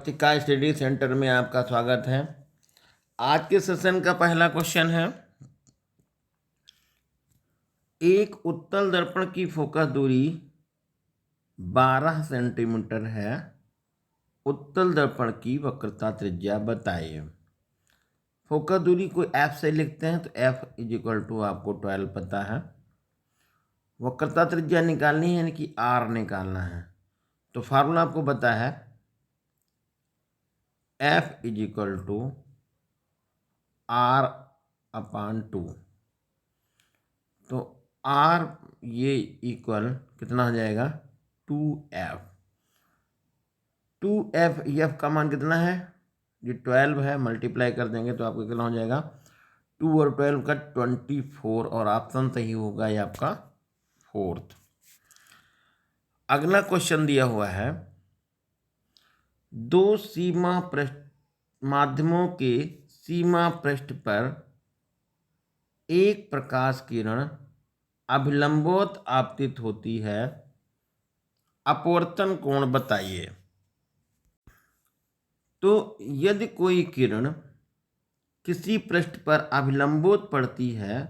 पत्रिका study centre में आपका स्वागत है। आज के सेशन का पहला क्वेश्चन है, एक उत्तल दर्पण की फोकस दूरी 12 सेंटीमीटर है। उत्तल दर्पण की वक्रता त्रिज्या बताइए। फोकस दूरी को एफ से लिखते हैं तो एफ इज इक्वल टू आपको 12 पता है। वक्रता त्रिज्या निकालनी है यानी कि आर निकालना है, तो फार्मूला आपको पता है F is equal to R upon 2। तो आर ये इक्वल कितना हो जाएगा 2f। 2f एफ का मान कितना है, ये 12 है, मल्टीप्लाई कर देंगे तो आपको कितना हो जाएगा 2 और 12 का 24, और ऑप्शन सही होगा ये आपका फोर्थ। अगला क्वेश्चन दिया हुआ है, दो सीमा पृष्ठ माध्यमों के सीमा पृष्ठ पर एक प्रकाश किरण अभिलंबवत आपतित होती है, अपवर्तन कोण बताइए। तो यदि कोई किरण किसी पृष्ठ पर अभिलंबवत पड़ती है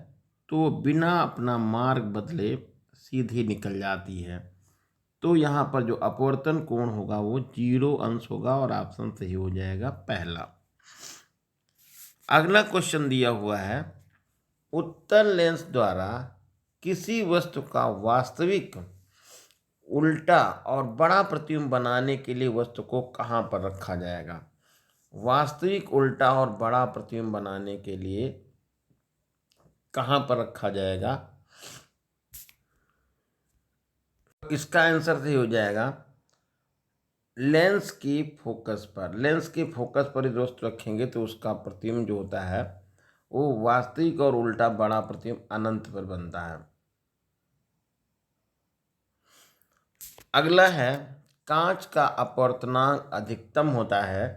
तो बिना अपना मार्ग बदले सीधी निकल जाती है, तो यहाँ पर जो अपवर्तन कोण होगा वो 0 अंश होगा और ऑप्शन सही हो जाएगा पहला। अगला क्वेश्चन दिया हुआ है, उत्तल लेंस द्वारा किसी वस्तु का वास्तविक उल्टा और बड़ा प्रतिबिंब बनाने के लिए वस्तु को कहाँ पर रखा जाएगा। वास्तविक उल्टा और बड़ा प्रतिबिंब बनाने के लिए कहाँ पर रखा जाएगा, इसका आंसर सही हो जाएगा लेंस की फोकस पर। लेंस के फोकस पर यदि वस्तु रखेंगे तो उसका प्रतिबिंब जो होता है वो वास्तविक और उल्टा बड़ा प्रतिबिंब अनंत पर बनता है। अगला है, कांच का अपवर्तनांक अधिकतम होता है,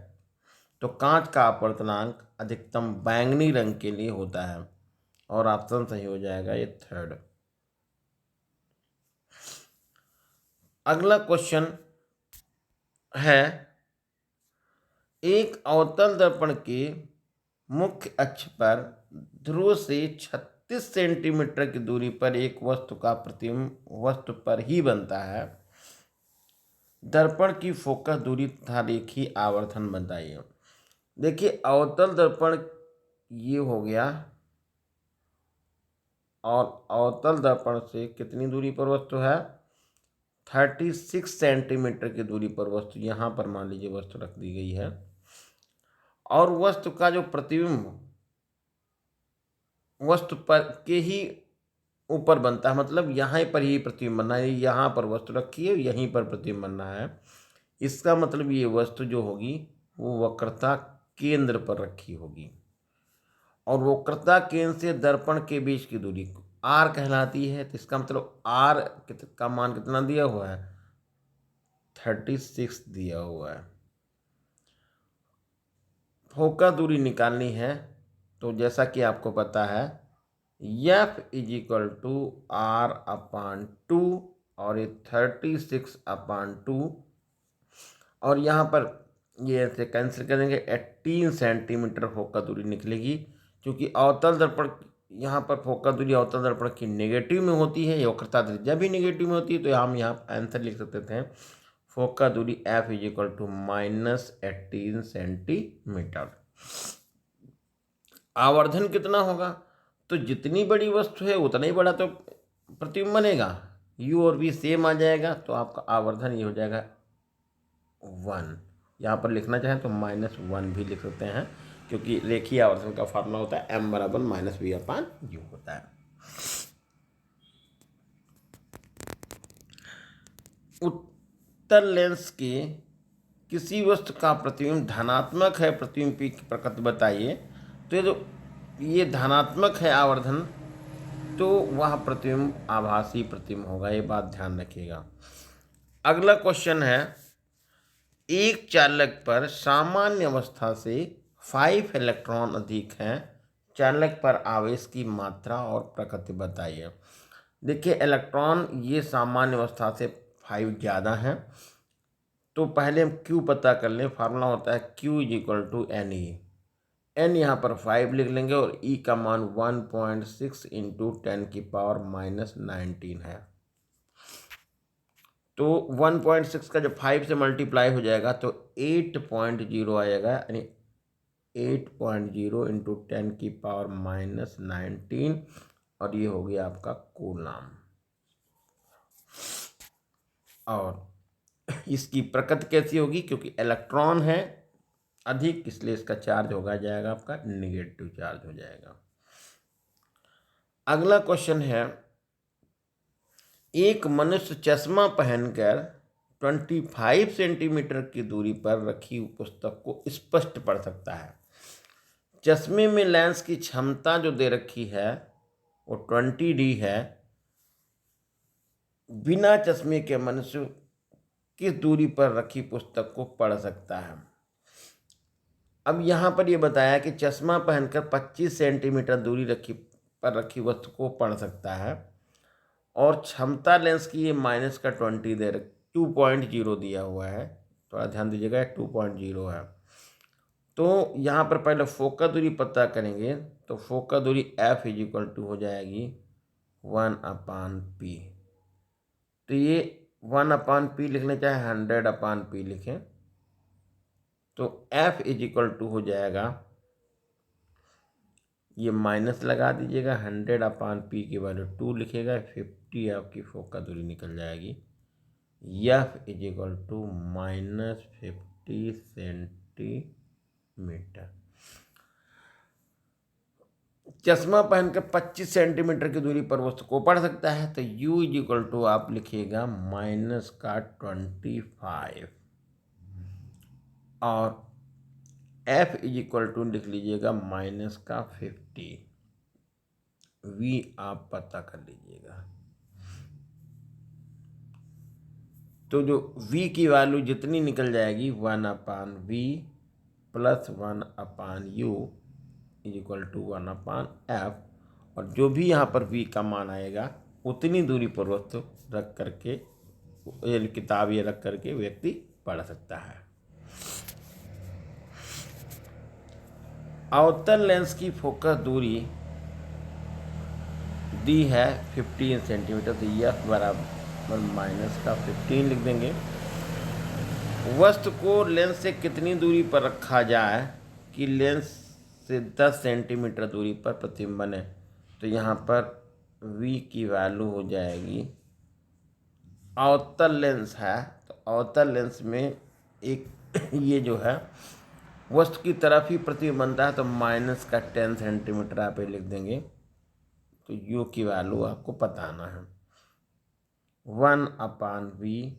तो कांच का अपवर्तनांक अधिकतम बैंगनी रंग के लिए होता है, और ऑप्शन सही हो जाएगा ये थर्ड। अगला क्वेश्चन है, एक अवतल दर्पण के मुख्य अक्ष पर ध्रुव से 36 सेंटीमीटर की दूरी पर एक वस्तु का प्रतिबिंब वस्तु पर ही बनता है। दर्पण की फोकस दूरी तथा रेखीय आवर्धन बताइए। देखिए अवतल दर्पण ये हो गया, और अवतल दर्पण से कितनी दूरी पर वस्तु है 36 सेंटीमीटर की दूरी पर वस्तु यहाँ पर मान लीजिए वस्तु रख दी गई है, और वस्तु का जो प्रतिबिंब वस्तु पर के ही ऊपर बनता है, मतलब यहाँ पर ही प्रतिबिंब बनना है। यहाँ पर वस्तु रखी है, यहीं पर प्रतिबिंब बनना है। इसका मतलब ये वस्तु जो होगी वो वक्रता केंद्र पर रखी होगी, और वक्रता केंद्र से दर्पण के बीच की दूरी आर कहलाती है। तो इसका मतलब आर का मान कितना दिया हुआ है 36 दिया हुआ है। फोकस दूरी निकालनी है, तो जैसा कि आपको पता है F is equal to R upon 2, और ये 36 अपान 2, और यहाँ पर ये ऐसे कैंसिल करेंगे 18 सेंटीमीटर फोकस दूरी निकलेगी। क्योंकि अवतल दर्पण यहाँ पर फोकस दूरी अवतल दर्पण की नेगेटिव में होती है, वक्रता त्रिज्या भी नेगेटिव में होती है, तो हम यहाँ आंसर लिख सकते थे फोकस दूरी F is equal to -18 centimetre. आवर्धन कितना होगा, तो जितनी बड़ी वस्तु है उतना ही बड़ा तो प्रतिबिंब बनेगा, u और v सेम आ जाएगा, तो आपका आवर्धन ये हो जाएगा 1। यहाँ पर लिखना चाहें तो -1 भी लिख सकते हैं, क्योंकि रेखीय आवर्धन का फार्मूला होता है m बराबर -v/u होता है। उत्तल लेंस के किसी वस्तु का प्रतिबिंब धनात्मक है, प्रतिबिंब की प्रकृति बताइए। तो ये धनात्मक है आवर्धन, तो वह प्रतिबिंब आभासी प्रतिबिंब होगा, ये बात ध्यान रखिएगा। अगला क्वेश्चन है, एक चालक पर सामान्य अवस्था से 5 इलेक्ट्रॉन अधिक हैं, चालक पर आवेश की मात्रा और प्रकृति बताइए। देखिए इलेक्ट्रॉन ये सामान्य अवस्था से 5 ज़्यादा हैं, तो पहले हम Q पता कर लें। फार्मूला होता है Q is equal to N E. N यहाँ पर 5 लिख लेंगे और E का मान 1.6 इंटू 10⁻⁻19 है। तो 1.6 का जब 5 से मल्टीप्लाई हो जाएगा तो 8.0 आएगा, यानी 8.0 इंटू 10⁻⁻19 और ये हो गया आपका कूलम। और इसकी प्रकृति कैसी होगी, क्योंकि इलेक्ट्रॉन है अधिक, इसलिए इसका चार्ज होगा जाएगा आपका निगेटिव चार्ज हो जाएगा। अगला क्वेश्चन है, एक मनुष्य चश्मा पहनकर 25 सेंटीमीटर की दूरी पर रखी पुस्तक को स्पष्ट पढ़ सकता है। चश्मे में लेंस की क्षमता जो दे रखी है वो 20D है। बिना चश्मे के मनुष्य किस दूरी पर रखी पुस्तक को पढ़ सकता है। अब यहाँ पर ये बताया कि चश्मा पहनकर 25 सेंटीमीटर दूरी पर रखी वस्तु को पढ़ सकता है और क्षमता लेंस की ये माइनस का 20 दे 2.0 दिया हुआ है। थोड़ा ध्यान दीजिएगा, 2.0 है। तो यहाँ पर पहले फोकस दूरी पता करेंगे, तो फोकस दूरी F इज इक्वल टू हो जाएगी 1/P। तो ये 1/P लिखने चाहे 100/P लिखें तो F इज इक्वल टू हो जाएगा, ये माइनस लगा दीजिएगा, 100/P की वैल्यू 2 लिखेगा, 50 आपकी फोकस दूरी निकल जाएगी। F is equal to -50 centimetre. चश्मा पहनकर 25 सेंटीमीटर की दूरी पर वस्तु को पढ़ सकता है, तो U इज इक्वल टू आप लिखिएगा -25 और F इज इक्वल टू लिख लीजिएगा -50। V आप पता कर लीजिएगा। तो जो V की वैल्यू जितनी निकल जाएगी 1/V plus 1/U is equal to 1/F, और जो भी यहाँ पर V का मान आएगा उतनी दूरी पर वस्तु रख करके किताब ये रख करके व्यक्ति पढ़ सकता है। अवतल लेंस की फोकस दूरी दी है 15 सेंटीमीटर, तो F बराबर -15 लिख देंगे। वस्तु को लेंस से कितनी दूरी पर रखा जाए कि लेंस से 10 सेंटीमीटर दूरी पर प्रतिबिंब बने, तो यहाँ पर V की वैल्यू हो जाएगी, अवतल लेंस है तो अवतल लेंस में एक ये जो है वस्तु की तरफ ही प्रतिबिंब बनता है, तो -10 सेंटीमीटर आप लिख देंगे। तो U की वैल्यू आपको बताना है 1/V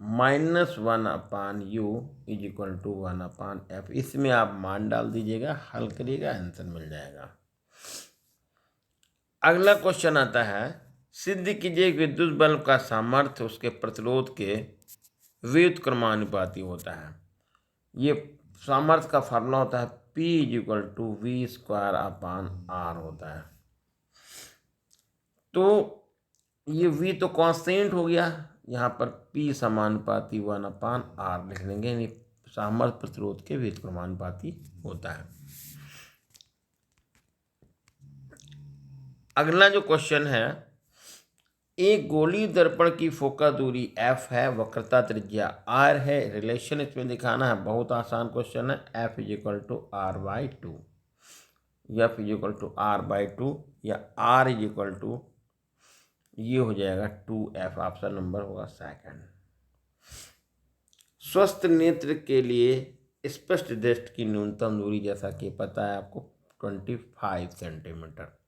-1/U is equal to 1/F। इसमें आप मान डाल दीजिएगा, हल करिएगा, आंसर मिल जाएगा। अगला क्वेश्चन आता है, सिद्ध कीजिए कि विद्युत बल्ब का सामर्थ्य उसके प्रतिरोध के व्युत्क्रमानुपाती होता है। ये सामर्थ्य का फार्मूला होता है P is equal to V²/R होता है। तो ये V तो कांस्टेंट हो गया, यहाँ पर P समानुपाती 1/R लिख लेंगे, यानी सामर्थ्य प्रतिरोध के व्युत्क्रमानुपाती होता है। अगला जो क्वेश्चन है, एक गोली दर्पण की फोकस दूरी F है, वक्रता त्रिज्या R है, रिलेशन इसमें दिखाना है। बहुत आसान क्वेश्चन है। F is equal to R/2, F is equal to R/2 या R इज इक्वल टू ये हो जाएगा 2F, ऑप्शन नंबर होगा सेकंड। स्वस्थ नेत्र के लिए स्पष्ट दृष्टि की न्यूनतम दूरी जैसा कि पता है आपको 25 सेंटीमीटर।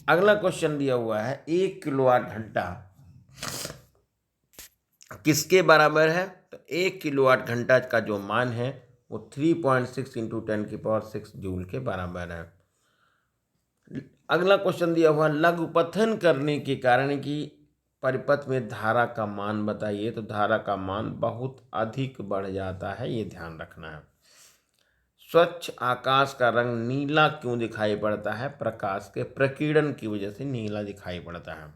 अगला क्वेश्चन दिया हुआ है, 1 किलोवाट घंटा किसके बराबर है, तो 1 किलोवाट घंटा का जो मान है वो 3.6 इंटू 10⁶ जूल के बराबर है। अगला क्वेश्चन दिया हुआ, लघुपथन करने के कारण की परिपथ में धारा का मान बताइए, तो धारा का मान बहुत अधिक बढ़ जाता है, ये ध्यान रखना है। स्वच्छ आकाश का रंग नीला क्यों दिखाई पड़ता है? प्रकाश के प्रकीर्णन की वजह से नीला दिखाई पड़ता है।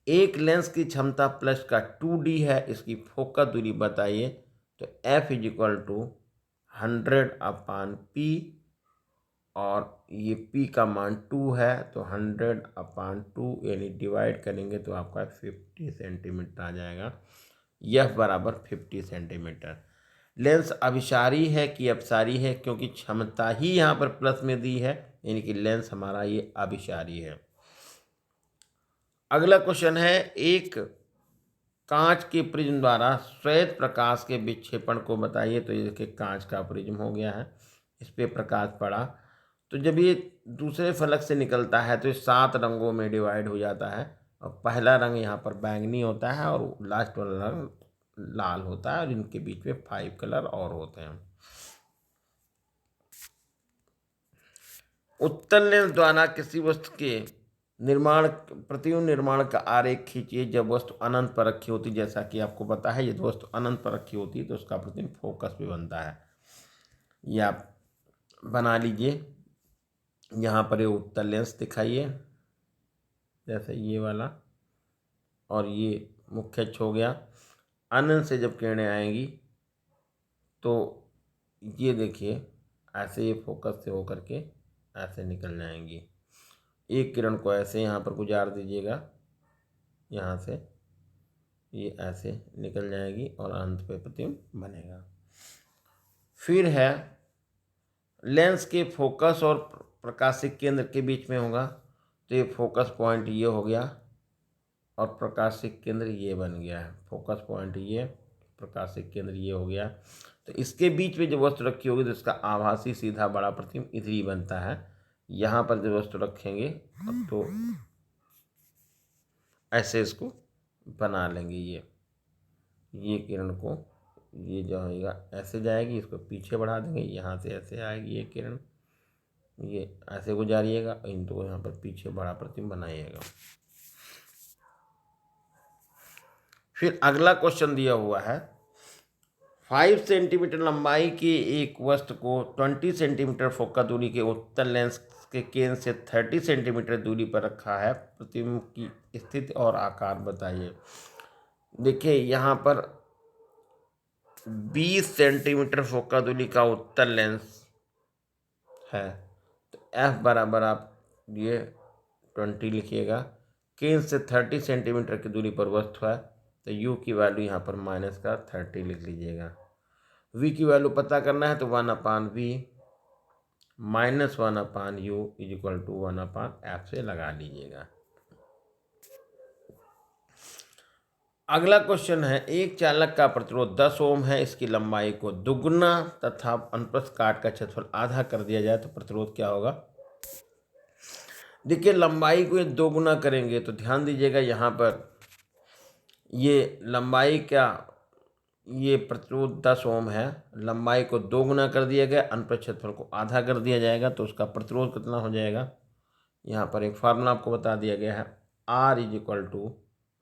एक लेंस की क्षमता प्लस का 2D है, इसकी फोकस दूरी बताइए। तो F is equal to 100/P, और ये P का मान 2 है, तो 100/2 यानी डिवाइड करेंगे तो आपका 50 सेंटीमीटर आ जाएगा। यह बराबर 50 सेंटीमीटर। लेंस अभिसारी है कि अपसारी है? क्योंकि क्षमता ही यहाँ पर प्लस में दी है, यानी कि लेंस हमारा ये अभिसारी है। अगला क्वेश्चन है, एक कांच के प्रिज्म द्वारा श्वेत प्रकाश के विक्षेपण को बताइए। तो ये देखिए कांच का प्रिज्म हो गया है, इस पे प्रकाश पड़ा, तो जब ये दूसरे फलक से निकलता है तो ये 7 रंगों में डिवाइड हो जाता है, और पहला रंग यहाँ पर बैंगनी होता है और लास्ट वाला रंग लाल होता है, और इनके बीच में 5 कलर और होते हैं। उत्तल लेंस द्वारा किसी वस्तु के निर्माण प्रतिबिंब निर्माण का आरेख खींचिए जब वस्तु अनंत पर रखी होती। जैसा कि आपको पता है, यदि वस्तु अनंत पर रखी होती है तो उसका प्रतिबिंब फोकस पे बनता है। ये आप बना लीजिए। यहाँ पर ये उत्तल लेंस दिखाइए, जैसे ये वाला, और ये मुख्य अक्ष हो गया। अनंत से जब किरणें आएंगी तो ये देखिए ऐसे ये फोकस से होकर के ऐसे निकल जाएंगी। एक किरण को ऐसे यहाँ पर गुजार दीजिएगा, यहाँ से ये ऐसे निकल जाएगी और अंत पे प्रतिबिंब बनेगा। फिर है लेंस के फोकस और प्रकाशिक केंद्र के बीच में होगा, तो ये फोकस पॉइंट ये हो गया और प्रकाशिक केंद्र ये बन गया है। फोकस पॉइंट ये, प्रकाशिक केंद्र ये हो गया। तो इसके बीच में जो वस्तु रखी होगी तो इसका आभासी सीधा बड़ा प्रतिबिंब इधर ही बनता है। यहाँ पर जो वस्तु रखेंगे तो ऐसे इसको बना लेंगे। ये किरण को ये जाएगा ऐसे जाएगी, इसको पीछे बढ़ा देंगे, यहाँ से ऐसे आएगी ये किरण, ये ऐसे गुजारिएगा, इनको यहाँ पर पीछे बड़ा प्रतिबिंब बनाइएगा। फिर अगला क्वेश्चन दिया हुआ है, 5 सेंटीमीटर लंबाई की एक वस्तु को 20 सेंटीमीटर फोकस दूरी के उत्तल लेंस के केंद्र से 30 सेंटीमीटर दूरी पर रखा है। प्रतिबिंब की स्थिति और आकार बताइए। देखिए यहाँ पर 20 सेंटीमीटर फोकस दूरी का उत्तल लेंस है, तो F बराबर आप ये 20 लिखिएगा। केंद्र से 30 सेंटीमीटर की दूरी पर वस्तु है, तो U की वैल्यू यहाँ पर माइनस का 30 लिख लीजिएगा। V की वैल्यू पता करना है तो 1/V minus 1/U is equal to 1/F से लगा लीजिएगा। अगला क्वेश्चन है, एक चालक का प्रतिरोध 10 ओम है, इसकी लंबाई को दुगना तथा अनुप्रस्थ काट का क्षेत्रफल आधा कर दिया जाए तो प्रतिरोध क्या होगा। देखिए लंबाई को ये दोगुना करेंगे तो ध्यान दीजिएगा यहाँ पर ये लंबाई क्या, ये प्रतिरोध 10 ओम है, लंबाई को दोगुना कर दिया गया, अनुप्रस्थ क्षेत्रफल को आधा कर दिया जाएगा तो उसका प्रतिरोध कितना हो जाएगा। यहाँ पर एक फार्मूला आपको बता दिया गया है, R is equal to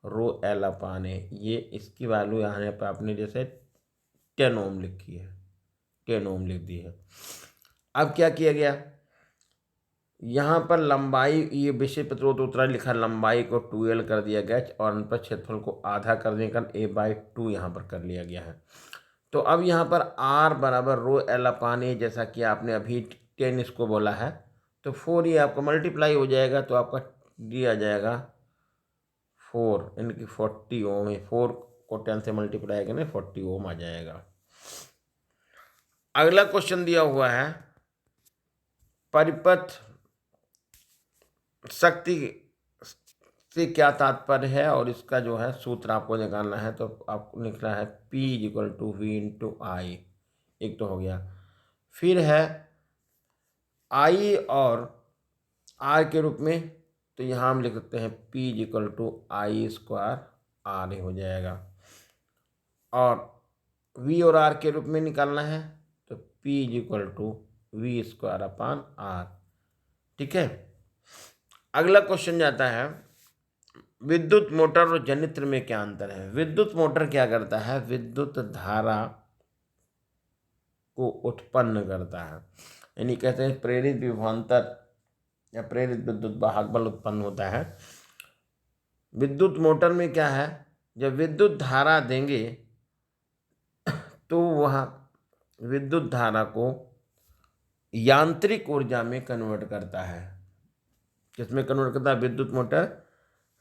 ρL/A। ये इसकी वैल्यू यहाँ पर आपने जैसे 10 ओम लिखी है, 10 ओम लिख दी है। अब क्या किया गया, यहाँ पर लंबाई ये विषय प्रतिरोध उतरा लिखा, लंबाई को 2L कर दिया गया और अनुप्रस्थ क्षेत्रफल को आधा करने का A/2 यहाँ पर कर लिया गया है। तो अब यहाँ पर R बराबर ρL/A, जैसा कि आपने अभी 10 इसको बोला है, तो 4 ये आपको मल्टीप्लाई हो जाएगा तो आपका दिया जाएगा 4, इनकी 40 ओम है। 4 को 10 से मल्टीप्लाई करने 40 ओम आ जाएगा। अगला क्वेश्चन दिया हुआ है, परिपथ शक्ति से क्या तात्पर्य है और इसका जो है सूत्र आपको निकालना है। तो आपको लिखना है P is equal to V into I, एक तो हो गया। फिर है I और R के रूप में, तो यहाँ हम लिख सकते हैं P is equal to I² R हो जाएगा। और V और R के रूप में निकालना है तो P is equal to V²/R। ठीक है। अगला क्वेश्चन जाता है, विद्युत मोटर और जनित्र में क्या अंतर है। विद्युत मोटर क्या करता है, विद्युत धारा को उत्पन्न करता है। यानी कहते हैं प्रेरित विभवांतर या प्रेरित विद्युत वाहक बल उत्पन्न होता है। विद्युत मोटर में क्या है, जब विद्युत धारा देंगे तो वह विद्युत धारा को यांत्रिक ऊर्जा में कन्वर्ट करता है। किसमें कन्वर्ट करता है? विद्युत मोटर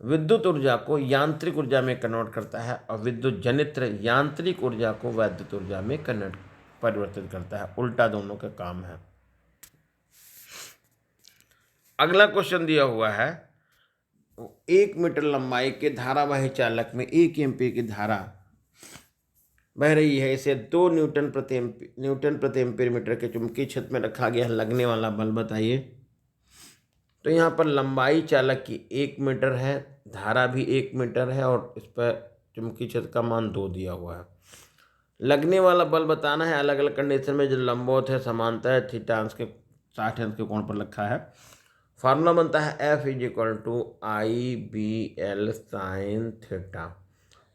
विद्युत ऊर्जा को यांत्रिक ऊर्जा में कन्वर्ट करता है और विद्युत जनित्र यांत्रिक ऊर्जा को वैद्युत ऊर्जा में परिवर्तित करता है। उल्टा दोनों का काम है। अगला क्वेश्चन दिया हुआ है, 1 मीटर लंबाई के धारावाही चालक में 1 एम्पीयर की धारा बह रही है। इसे 2 न्यूटन प्रति एम्पीयर मीटर के चुंबकीय क्षेत्र में रखा गया है। लगने वाला बल बताइए। तो यहाँ पर लंबाई चालक की 1 मीटर है, धारा भी 1 मीटर है और इस पर चुंबकीय क्षेत्र का मान 2 दिया हुआ है। लगने वाला बल बताना है अलग अलग कंडीशन में। जो लंबवत है, समांतर है, थीटा अंश के 60 अंश के कोण पर रखा है। फार्मूला बनता है F = IBL साइन थीटा।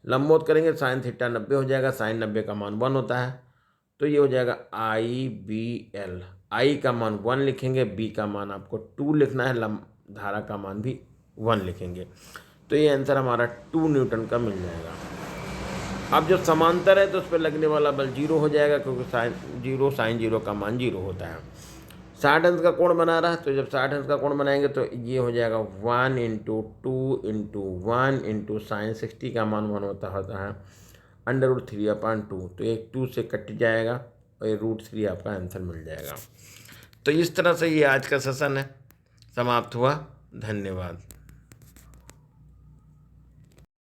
लंबवत करेंगे साइन थीटा 90 हो जाएगा, साइन 90 का मान 1 होता है, तो ये हो जाएगा IBL। I का मान 1 लिखेंगे, B का मान आपको 2 लिखना है, धारा का मान भी 1 लिखेंगे। तो ये आंसर हमारा 2 न्यूटन का मिल जाएगा। अब जब समांतर है तो उस पर लगने वाला बल 0 हो जाएगा, क्योंकि साइन 0 का मान 0 होता है। 60 अंश का कोण बना रहा है, तो जब 60 अंश का कोण बनाएंगे तो ये हो जाएगा 1 × 2 × 1 × साइन 60 का मान 1 होता है √3/2। तो एक 2 से कट जाएगा और ये √3 आपका आंसर मिल जाएगा। तो इस तरह से ये आज का सेशन है समाप्त हुआ। धन्यवाद।